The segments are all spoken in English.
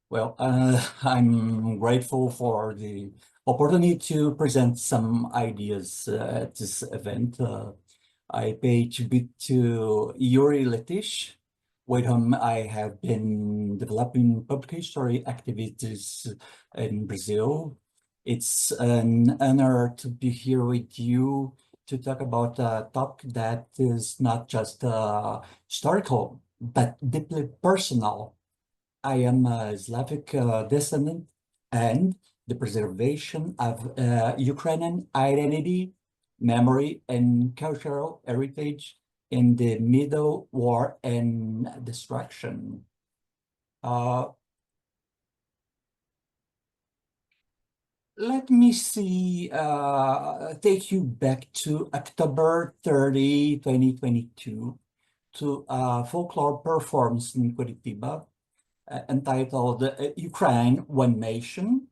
Well, I'm grateful for the opportunity to present some ideas at this event. I pay tribute to Yuri Letish, with whom I have been developing public history activities in Brazil. It's an honor to be here with you to talk about a topic that is not just historical, but deeply personal. I am a Slavic descendant, and the preservation of Ukrainian identity, memory, and cultural heritage in the Middle War and destruction. Let me take you back to October 30, 2022, to a folklore performance in Curitiba entitled Ukraine, One Nation,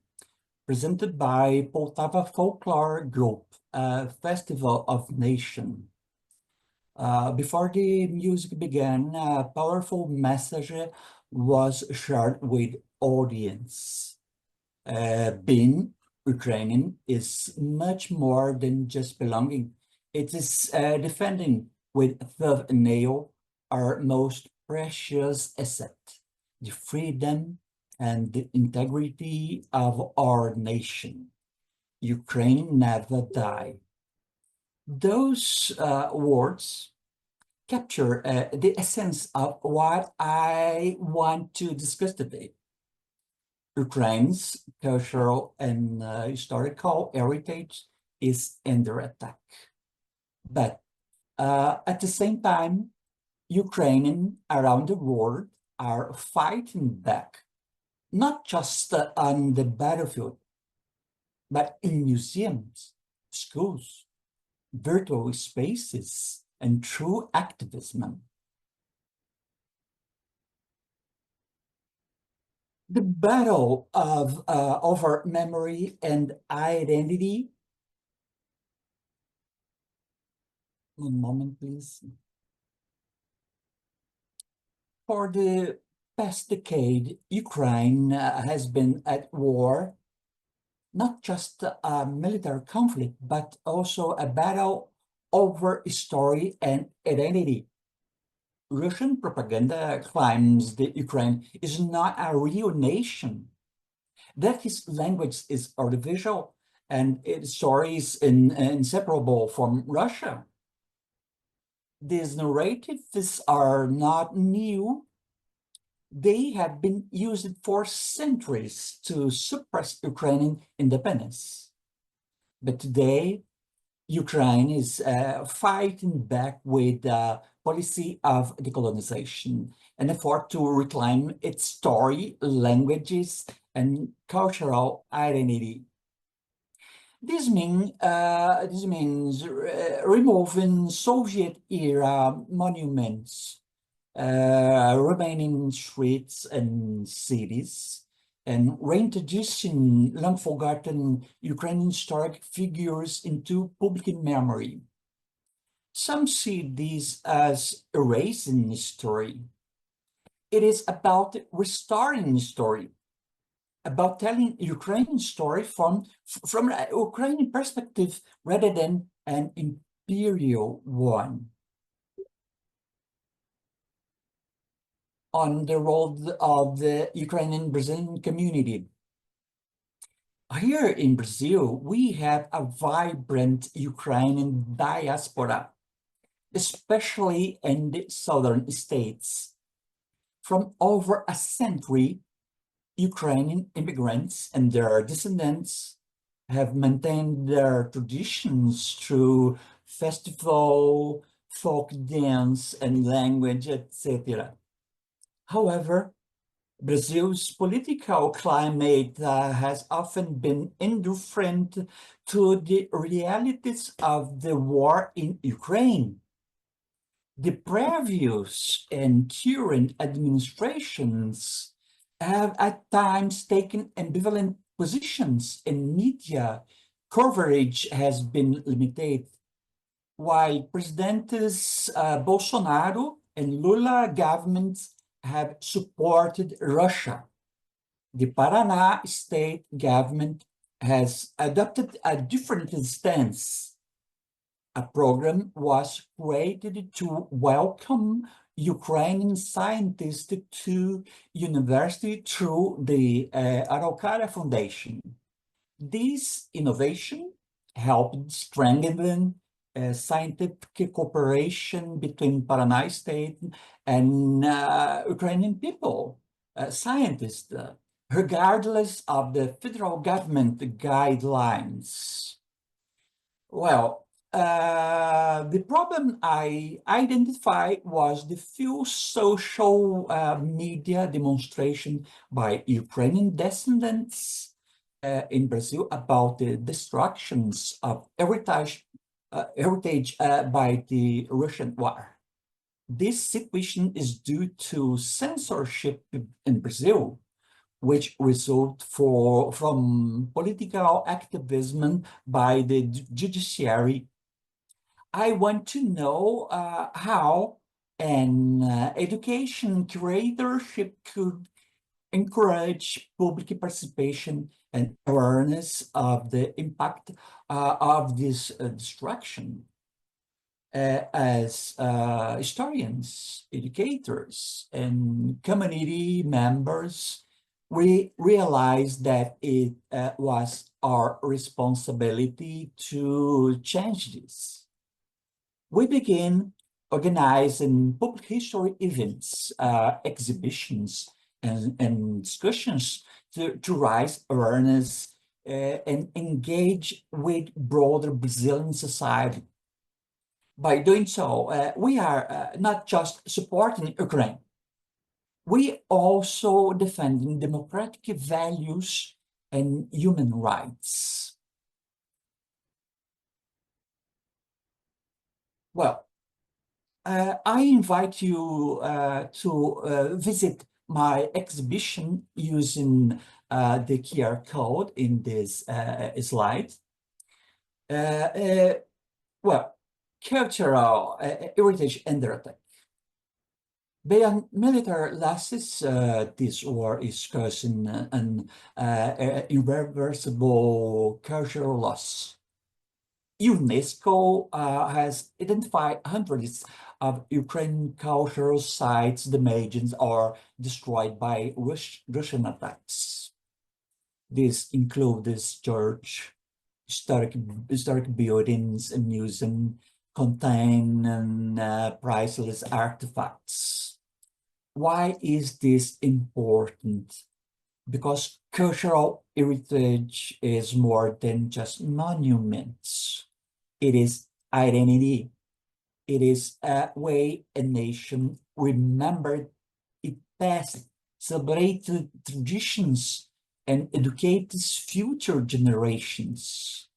presented by Poltava Folklore Group, a festival of nation. Before the music began, a powerful message was shared with audience. Being Ukrainian is much more than just belonging. It is defending with third nail our most precious asset, the freedom and the integrity of our nation. Ukraine never die. Those words capture the essence of what I want to discuss today. Ukraine's cultural and historical heritage is under attack. But at the same time, Ukrainians around the world are fighting back, not just on the battlefield, but in museums, schools, virtual spaces, and through activism. The battle of over memory and identity. One moment, please. For the past decade, Ukraine has been at war, not just a military conflict, but also a battle over history and identity. Russian propaganda claims that Ukraine is not a real nation, that its language is artificial and its story is inseparable from Russia. These narratives are not new. They have been used for centuries to suppress Ukrainian independence. But today, Ukraine is fighting back with a policy of decolonization, an effort to reclaim its story, languages, and cultural identity. This means removing Soviet-era monuments, remaining streets and cities, and reintroducing long-forgotten Ukrainian historic figures into public memory. Some see this as erasing history. It is about restoring history, about telling Ukrainian story from a Ukrainian perspective rather than an imperial one. On the role of the Ukrainian-Brazilian community. Here in Brazil, we have a vibrant Ukrainian diaspora, especially in the southern states. From over a century, Ukrainian immigrants and their descendants have maintained their traditions through festival, folk dance, and language, etc. However, Brazil's political climate has often been indifferent to the realities of the war in Ukraine. The previous and current administrations have at times taken ambivalent positions, and media coverage has been limited. While Presidents Bolsonaro and Lula governments have supported Russia, The Paraná state government has adopted a different stance. A program was created to welcome Ukrainian scientists to university through the Araucaria Foundation. This innovation helped strengthen scientific cooperation between Paraná state and Ukrainian people, scientists, regardless of the federal government guidelines. Well, the problem I identified was the few social media demonstration by Ukrainian descendants in Brazil about the destructions of heritage by the Russian war. This situation is due to censorship in Brazil, which result from political activism by the judiciary. I want to know how an education curatorship could encourage public participation and awareness of the impact of this destruction. As historians, educators, and community members, we realized that it was our responsibility to change this. We began organizing public history events, exhibitions, and discussions to raise awareness and engage with broader Brazilian society. By doing so, we are not just supporting Ukraine, we also defending democratic values and human rights. Well, I invite you to visit my exhibition using the QR code in this slide. Well, cultural heritage under attack. Beyond military losses, this war is causing an irreversible cultural loss. UNESCO has identified hundreds of Ukrainian cultural sites damaged or destroyed by Russian attacks. This includes church, historic buildings, and museums containing priceless artifacts. Why is this important? Because cultural heritage is more than just monuments. It is identity. It is a way a nation remembered its past, celebrated traditions, and educates future generations.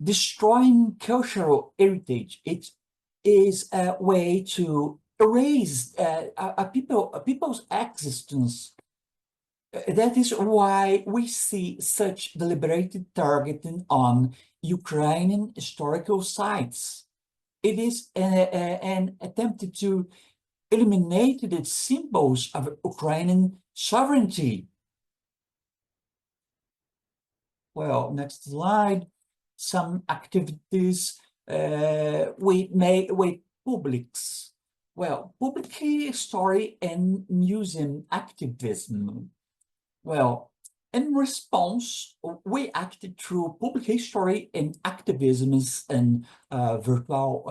Destroying cultural heritage, it is a way to erase a people's existence. That is why we see such deliberated targeting on Ukrainian historical sites. It is an attempt to eliminate the symbols of Ukrainian sovereignty. Well, next slide. Some activities we made with publics. Well, public history and museum activism. Well, in response, we acted through public history and activism and virtual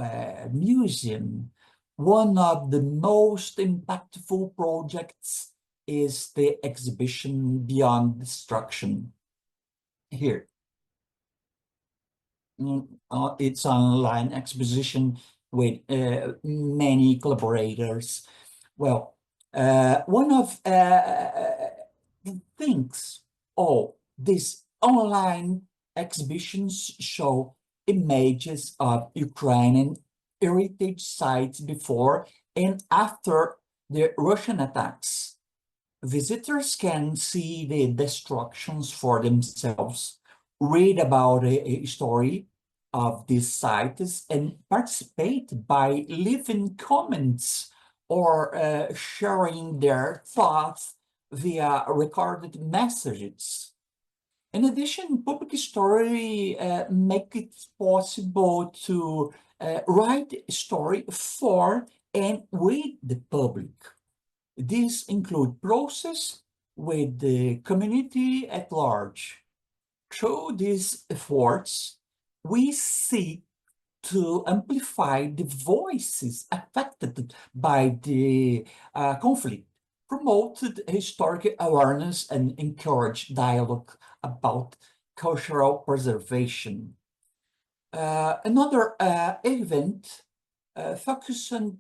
museum. One of the most impactful projects is the exhibition Beyond Destruction. Here. It's an online exposition with many collaborators. Well, one of things, these online exhibitions show images of Ukrainian heritage sites before and after the Russian attacks. Visitors can see the destructions for themselves, read about a story of these sites, and participate by leaving comments or sharing their thoughts via recorded messages. In addition, public story make it possible to write a story for and with the public. These include process with the community at large. Through these efforts, we seek to amplify the voices affected by the conflict, promoted historical awareness, and encourage dialogue about cultural preservation. Another event focused on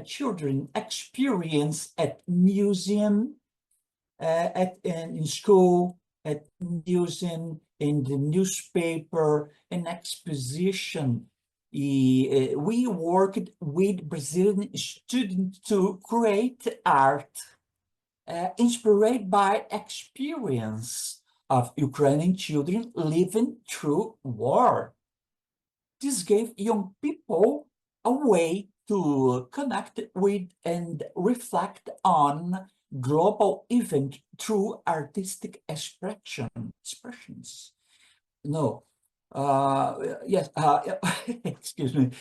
children experience at museum, in school, at museum, in the newspaper, in exposition. We worked with Brazilian students to create art inspired by experience of Ukrainian children living through war. This gave young people a way to connect with and reflect on global events through artistic expressions. No, yes, excuse me.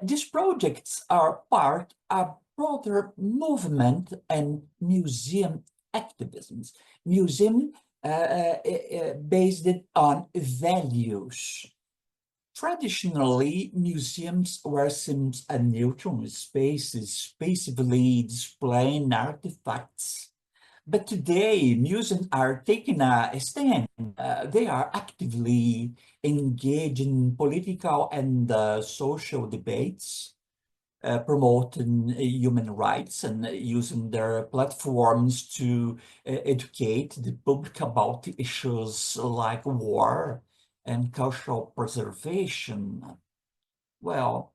These projects are part of broader movement and museum activisms. Museum based on values. Traditionally, museums were seen as neutral spaces, passively displaying artifacts. But today, museums are taking a stand. They are actively engaged in political and social debates, promoting human rights and using their platforms to educate the public about issues like war and cultural preservation. Well,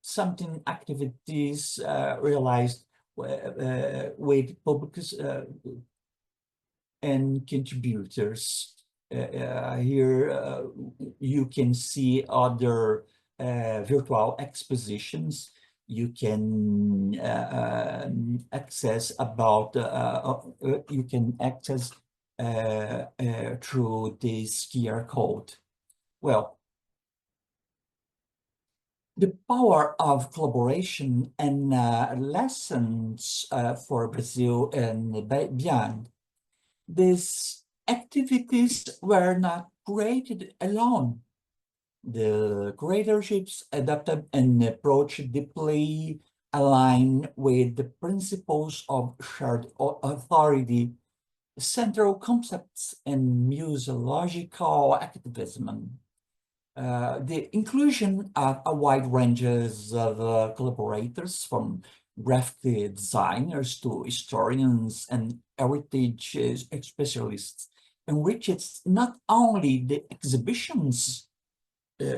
something activities realized with public and contributors. Here you can see other virtual expositions. You can access about you can access through this QR code. Well, the power of collaboration and lessons for Brazil and beyond. These activities were not created alone. The creatorships adopted an approach deeply aligned with the principles of shared authority, central concepts in museological activism. The inclusion of a wide range of collaborators, from graphic designers to historians and heritage specialists, enriches not only the exhibition's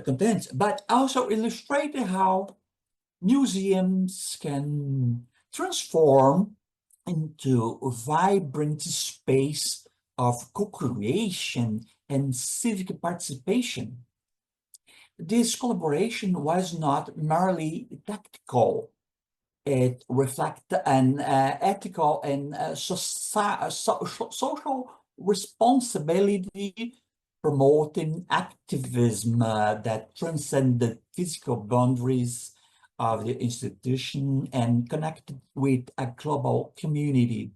contents, but also illustrate how museums can transform into a vibrant space of co-creation and civic participation. This collaboration was not merely tactical. It reflected an ethical and social responsibility, promoting activism that transcended physical boundaries of the institution and connected with a global community.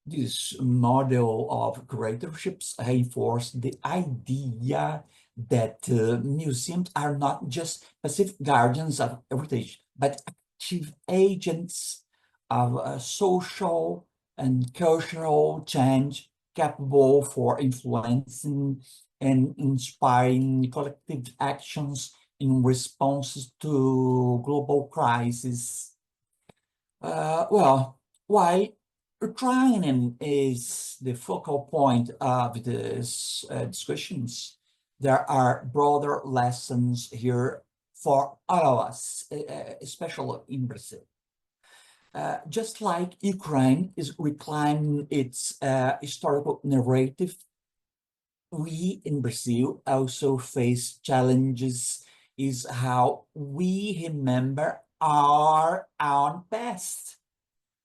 This model of curatorship reinforced the idea that museums are not just passive guardians of heritage, but active agents of social and cultural change, capable for influencing and inspiring collective actions in response to global crises. Well, while Ukrainian is the focal point of these discussions, there are broader lessons here for all of us, especially in Brazil. Just like Ukraine is reclaiming its historical narrative, we in Brazil also face challenges is how we remember our own past.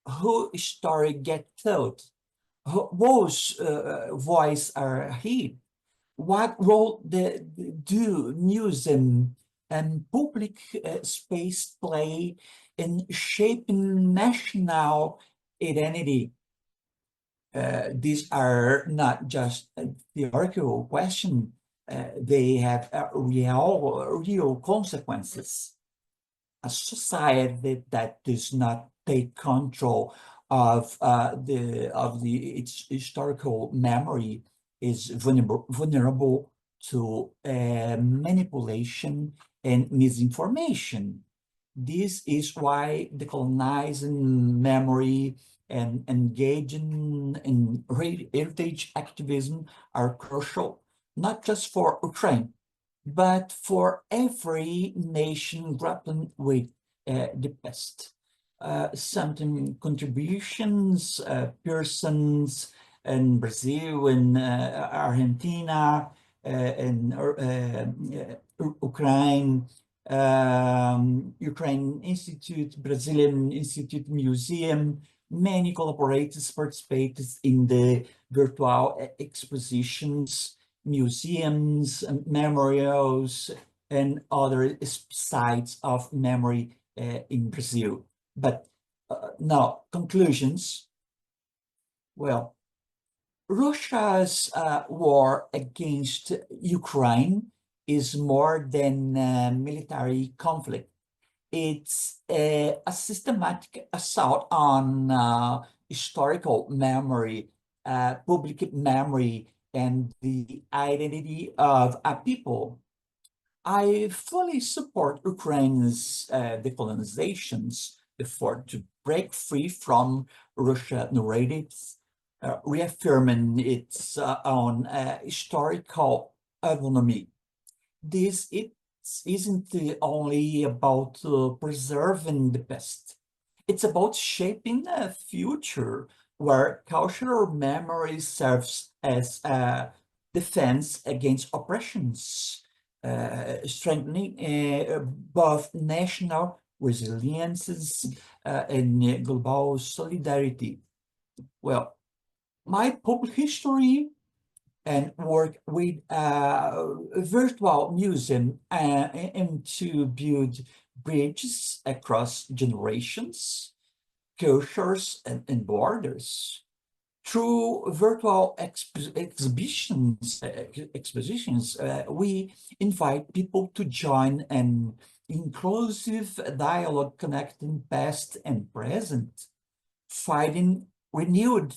who story get told, whose voice are heard, what role do news and public space play in shaping national identity. These are not just theoretical questions, they have real consequences. A society that does not take control of its historical memory is vulnerable to manipulation and misinformation. This is why decolonizing memory and engaging in heritage activism are crucial, not just for Ukraine, but for every nation grappling with the past. Certain contributions, persons in Brazil, in Argentina, in Ukraine, Ukraine Institute, Brazilian Institute Museum, many collaborators participated in the virtual expositions, museums, memorials, and other sites of memory in Brazil. But now, conclusions. Well, Russia's war against Ukraine is more than a military conflict. It's a systematic assault on historical memory, public memory, and the identity of a people. I fully support Ukraine's decolonization's effort to break free from Russian narratives, reaffirming its own historical autonomy. This isn't only about preserving the past. It's about shaping a future where cultural memory serves as a defense against oppressions, strengthening both national resiliences and global solidarity. Well, my public history and work with a virtual museum and to build bridges across generations, cultures, and borders. Through virtual expositions, we invite people to join an inclusive dialogue connecting past and present, finding renewed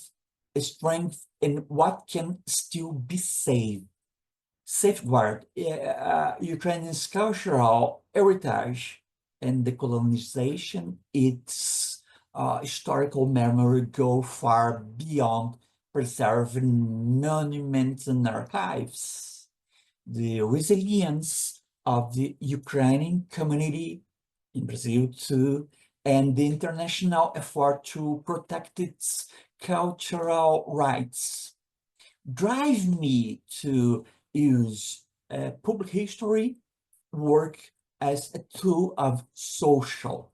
strength in what can still be saved. Safeguard Ukrainian's cultural heritage and decolonization, its historical memory go far beyond preserving monuments and archives. The resilience of the Ukrainian community in Brazil too, and the international effort to protect its cultural rights drive me to use public history work as a tool of social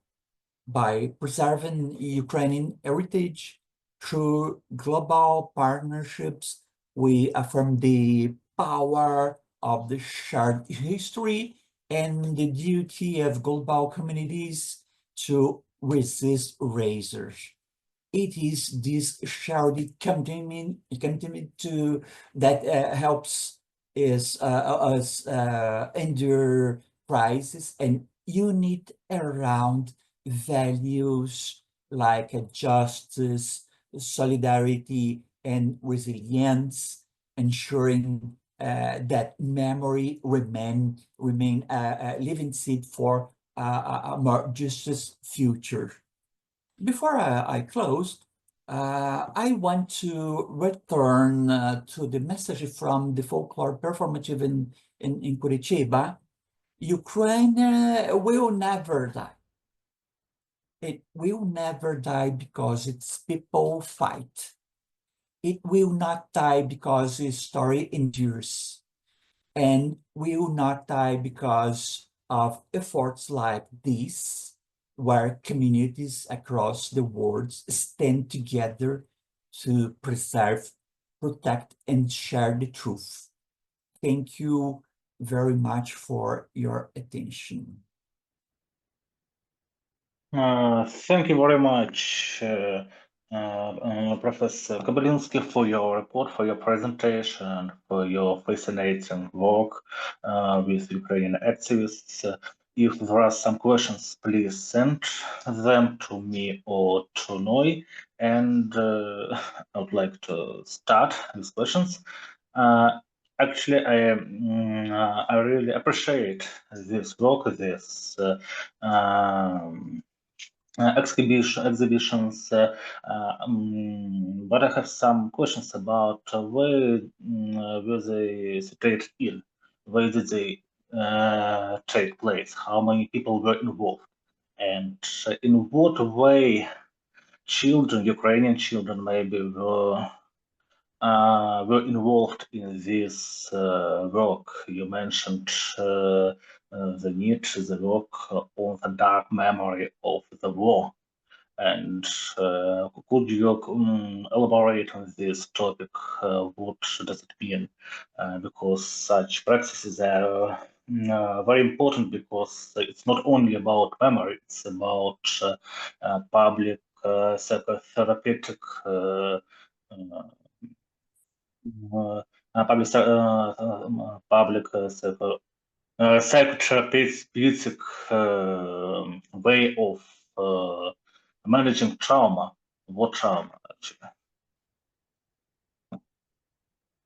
by preserving Ukrainian heritage through global partnerships. We affirm the power of the shared history and the duty of global communities to resist erasure. It is this shared commitment to that helps us endure crisis and unite around values like justice, solidarity, and resilience, ensuring that memory remain a living seed for a more just future. Before I close, I want to return to the message from the folklore performative in Curitiba. Ukraine will never die. It will never die because its people fight. It will not die because its story endures. And will not die because of efforts like this. where communities across the world stand together to preserve, protect, and share the truth. Thank you very much for your attention. Thank you very much, Professor Kobelinski, for your report, for your presentation, for your fascinating work with Ukrainian activists. If there are some questions, please send them to me or to Noi, and I would like to start with questions. Actually, I really appreciate this work, this exhibitions, but I have some questions about where were they situated in, where did they take place, how many people were involved, and in what way children, Ukrainian children maybe, were involved in this work. You mentioned the need, the work on the dark memory of the war. And could you elaborate on this topic? What does it mean? Because such practices are very important, because it's not only about memory, it's about public psychotherapeutic public psychotherapeutic way of managing trauma. What trauma, actually?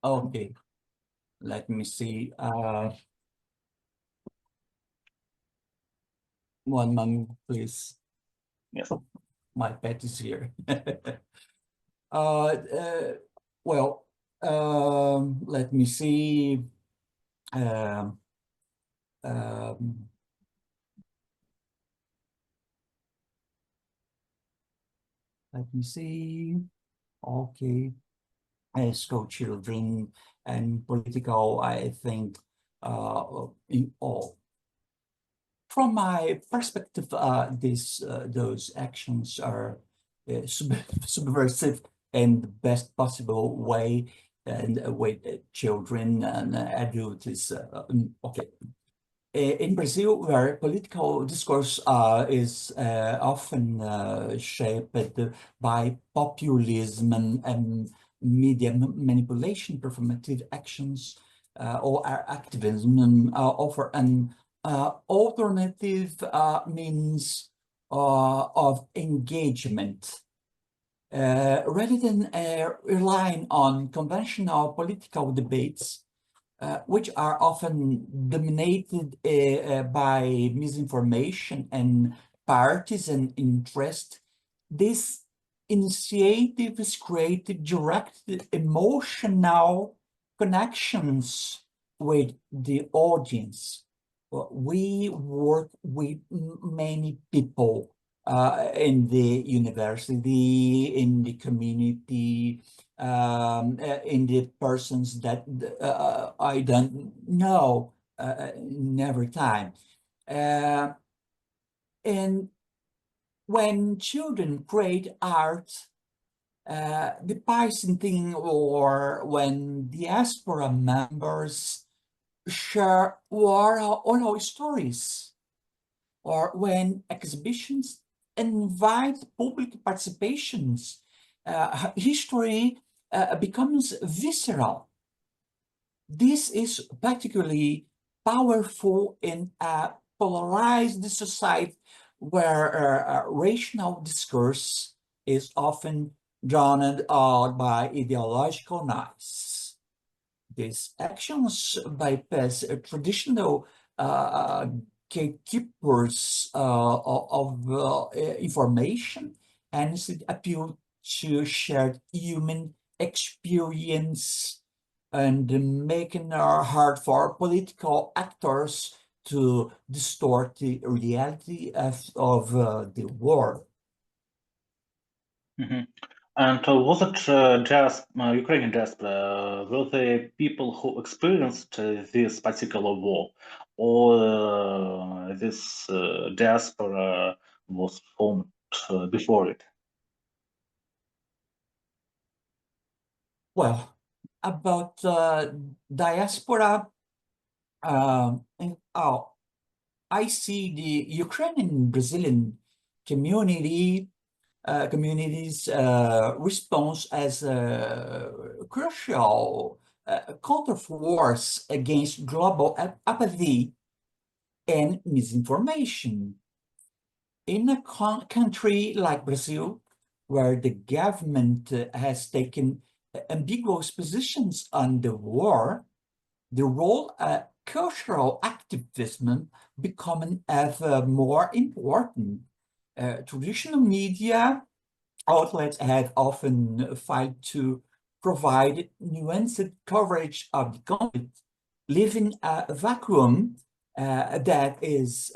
Okay, let me see. One moment, please. Yes. My pet is here. Well, let me see. Um, let me see. Okay. School children and political, I think, in all. From my perspective, those actions are subversive in the best possible way, and with children and adults. Okay. In Brazil, where political discourse is often shaped by populism and media manipulation, performative actions, or activism offer an alternative means of engagement. Rather than relying on conventional political debates, which are often dominated by misinformation and partisan interest, this initiative is created direct emotional connections with the audience. We work with many people in the university, in the community, in the persons that I don't know in every time. And when children create art, the Python thing, or when diaspora members share oral stories, or when exhibitions invite public participations, history becomes visceral. This is particularly powerful in a polarized society where rational discourse is often drowned out by ideological noise. These actions bypass traditional gatekeepers of information and appeal to shared human experience, and making it hard for political actors to distort the reality of the war. Mm-hmm. And was it just Ukrainian diaspora? Were they people who experienced this particular war, or this diaspora was formed before it? Well, about diaspora, I see the Ukrainian-Brazilian community's response as a crucial counterforce against global apathy and misinformation. In a country like Brazil, where the government has taken ambiguous positions on the war, the role of cultural activism becoming ever more important. Traditional media outlets have often failed to provide nuanced coverage of the conflict, leaving a vacuum that is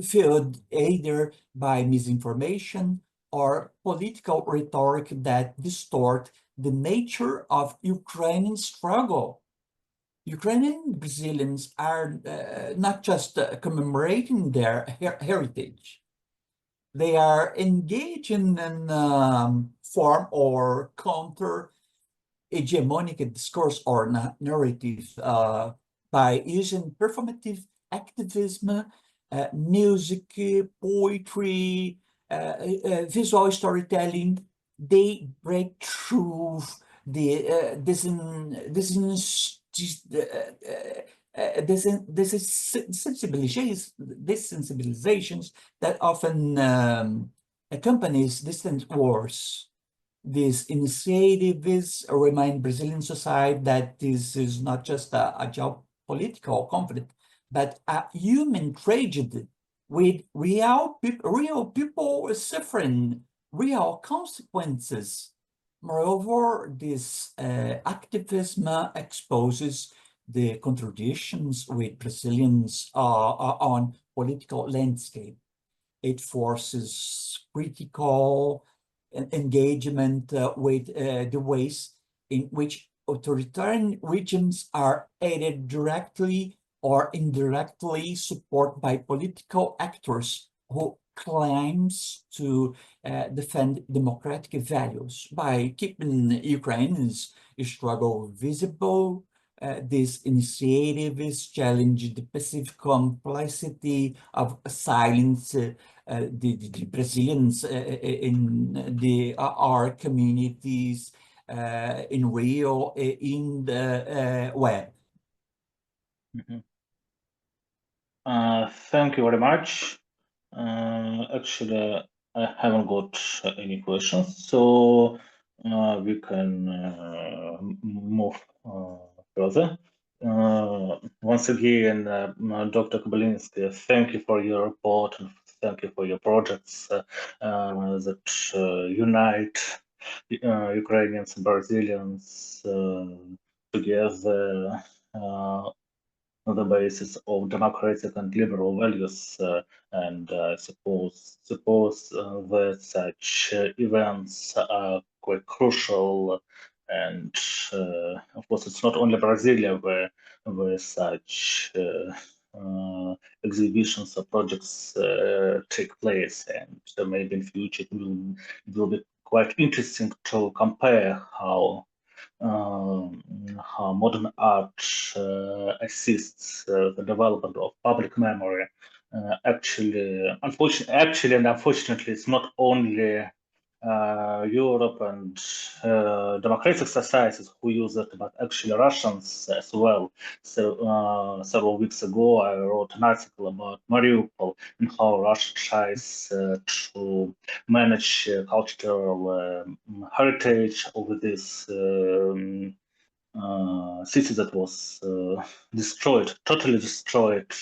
filled either by misinformation or political rhetoric that distort the nature of Ukrainian struggle. Ukrainian Brazilians are not just commemorating their heritage. They are engaging in form or counter hegemonic discourse or narrative by using performative activism, music, poetry, visual storytelling. They break through the desensibilizations that often accompanies distant wars. These initiatives remind Brazilian society that this is not just a geopolitical conflict, but a human tragedy with real people suffering real consequences. Moreover, this activism exposes the contradictions with Brazilians on political landscape. It forces critical engagement with the ways in which authoritarian regimes are aided directly or indirectly supported by political actors who claims to defend democratic values. By keeping Ukraine's struggle visible, these initiatives challenge the passive complicity of silence the Brazilians in our communities in real in the web. Mm-hmm. Thank you very much. Actually, I haven't got any questions, so we can move further. Once again, Dr. Kobelinski, thank you for your report and thank you for your projects that unite Ukrainians and Brazilians together on the basis of democratic and liberal values, and suppose that such events are quite crucial. And of course, it's not only Brasilia where such exhibitions or projects take place, and maybe in future it will be quite interesting to compare how modern art assists the development of public memory. Actually, unfortunately, it's not only Europe and democratic societies who use it, but actually Russians as well. So several weeks ago, I wrote an article about Mariupol and how Russia tries to manage cultural heritage over this city that was destroyed, totally destroyed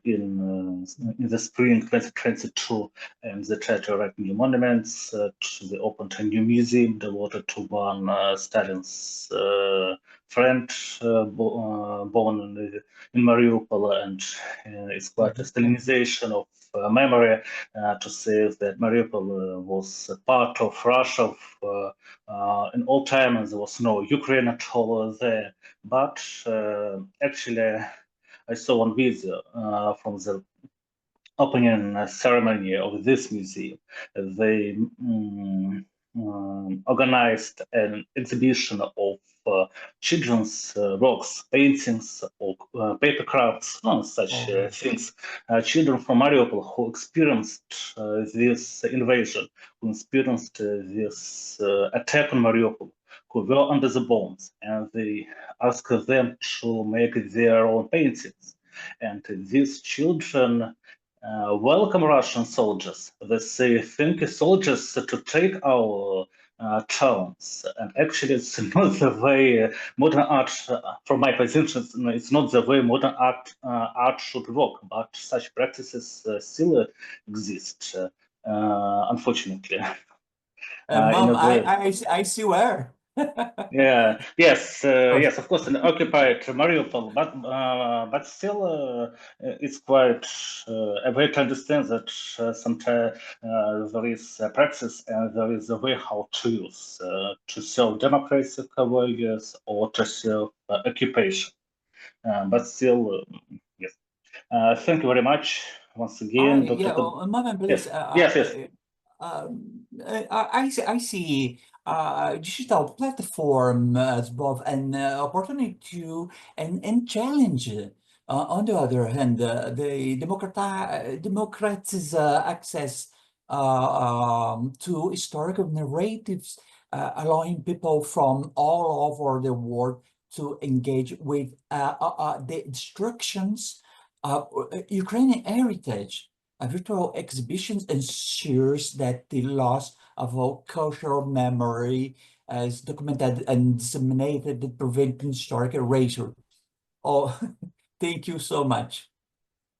in the spring 2022, and they tried to erect new monuments. They opened a new museum devoted to one Stalin's friend born in Mariupol, and it's quite a Stalinization of memory to say that Mariupol was a part of Russia in all time, and there was no Ukraine at all there. But actually, I saw one video from the opening ceremony of this museum, they organized an exhibition of children's works, paintings, or paper crafts, such things. Children from Mariupol who experienced this invasion, who experienced this attack on Mariupol, who were under the bombs, and they asked them to make their own paintings. And these children welcome Russian soldiers. They say, thank you, soldiers, to take our towns. And actually, it's not the way modern art, from my position, it's not the way modern art should work, but such practices still exist, unfortunately. Mom, I see where. Yes, of course, an occupied Mariupol, but still, it's quite a way to understand that sometimes there is a practice and there is a way how to use to serve democratic values or to serve occupation. But still, yes. Thank you very much once again, Dr. Yeah, Mom, please. Yes. I see digital platform as both an opportunity to and challenge. On the other hand, the democratize access to historical narratives, allowing people from all over the world to engage with the destructions of Ukrainian heritage. Virtual exhibitions ensures that the loss of our cultural memory is documented and disseminated to prevent historical erasure. Oh, thank you so much.